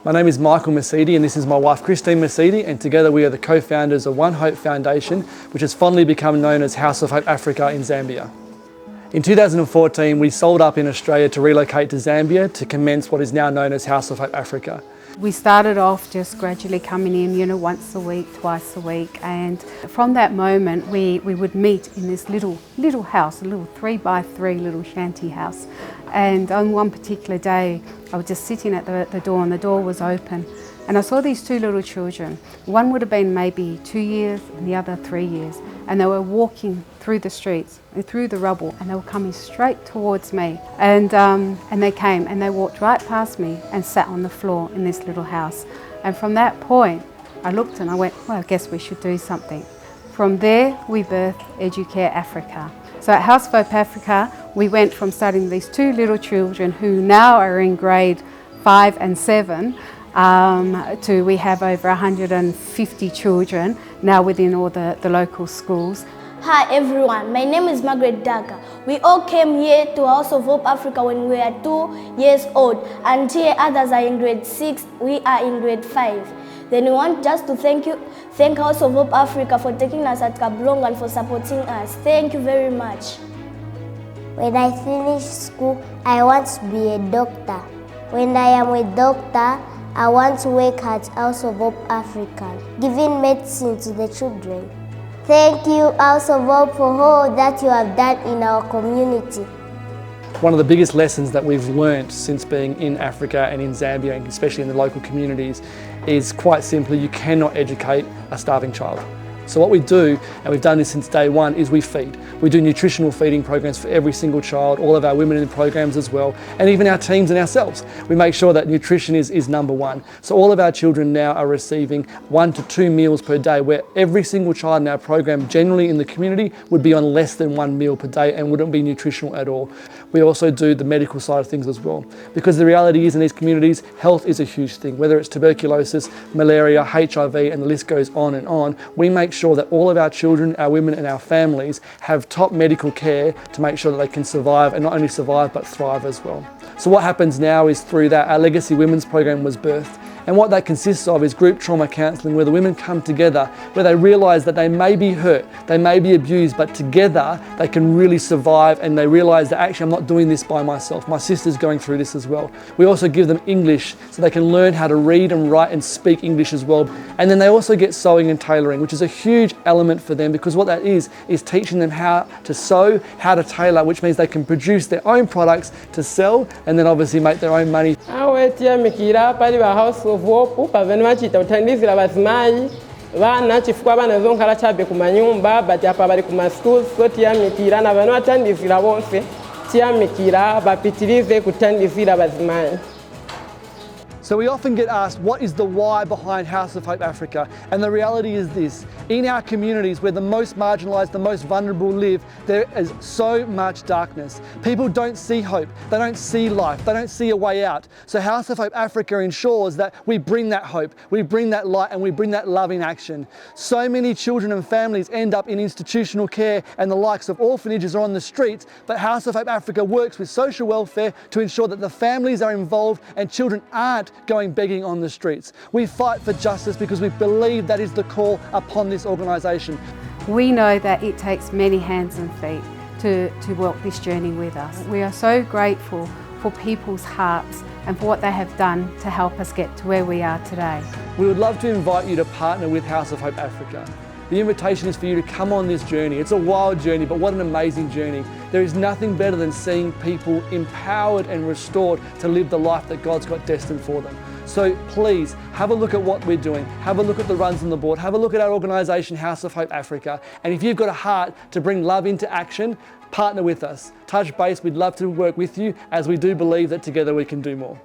My name is Michael Masidi and this is my wife Christine Masidi, and together we are the co-founders of One Hope Foundation, which has fondly become known as House of Hope Africa in Zambia. In 2014 we sold up in Australia to relocate to Zambia to commence what is now known as House of Hope Africa. We started off just gradually coming in, once a week, twice a week, and from that moment we would meet in this little house, a little 3x3 little shanty house. And on one particular day I was just sitting at the door, and the door was open, and I saw these two little children. One would have been maybe 2 years and the other 3 years, and they were walking through the streets, through the rubble, and they were coming straight towards me. And they came and they walked right past me and sat on the floor in this little house. And from that point I looked and I went, well, I guess we should do something. From there we birthed Educare Africa. So at House of Hope Africa we went from starting these two little children who now are in grade 5 and 7 to we have over 150 children now within all the local schools. Hi everyone, my name is Margaret Daga. We all came here to House of Hope Africa when we were 2 years old, and here others are in grade 6, we are in grade 5. Then we want just to thank House of Hope Africa for taking us at Kablong and for supporting us. Thank you very much. When I finish school, I want to be a doctor. When I am a doctor, I want to work at House of Hope Africa, giving medicine to the children. Thank you, House of Hope, for all that you have done in our community. One of the biggest lessons that we've learnt since being in Africa and in Zambia, and especially in the local communities, is quite simply you cannot educate a starving child. So what we do, and we've done this since day one, is we feed. We do nutritional feeding programs for every single child, all of our women in the programs as well, and even our teams and ourselves. We make sure that nutrition is number one. So all of our children now are receiving 1 to 2 meals per day, where every single child in our program generally in the community would be on less than 1 meal per day and wouldn't be nutritional at all. We also do the medical side of things as well, because the reality is in these communities, health is a huge thing. Whether it's tuberculosis, malaria, HIV, and the list goes on, we make sure that all of our children, our women and our families have top medical care to make sure that they can survive, and not only survive but thrive as well. So what happens now is through that our Legacy Women's program was birthed. And what that consists of is group trauma counselling, where the women come together, where they realise that they may be hurt, they may be abused, but together they can really survive, and they realise that actually I'm not doing this by myself. My sister's going through this as well. We also give them English so they can learn how to read and write and speak English as well. And then they also get sewing and tailoring, which is a huge element for them, because what that is teaching them how to sew, how to tailor, which means they can produce their own products to sell and then obviously make their own money. Pavenu vachita kuthandizira vazimai vana chifukwa vana zonkhala chabe kumanyumba but apa vari kumaschools so tiyamikira na vanu vathandizira vonse tiyamikira vapitirize kuthandizira vazimai. So we often get asked, what is the why behind House of Hope Africa? And the reality is this: in our communities where the most marginalised, the most vulnerable live, there is so much darkness. People don't see hope, they don't see life, they don't see a way out. So House of Hope Africa ensures that we bring that hope, we bring that light, and we bring that love in action. So many children and families end up in institutional care and the likes of orphanages or on the streets, but House of Hope Africa works with social welfare to ensure that the families are involved and children aren't going begging on the streets. We fight for justice because we believe that is the call upon this organisation. We know that it takes many hands and feet to walk this journey with us. We are so grateful for people's hearts and for what they have done to help us get to where we are today. We would love to invite you to partner with House of Hope Africa. The invitation is for you to come on this journey. It's a wild journey, but what an amazing journey. There is nothing better than seeing people empowered and restored to live the life that God's got destined for them. So please have a look at what we're doing, have a look at the runs on the board, have a look at our organisation House of Hope Africa, and if you've got a heart to bring love into action, partner with us. Touch base, we'd love to work with you, as we do believe that together we can do more.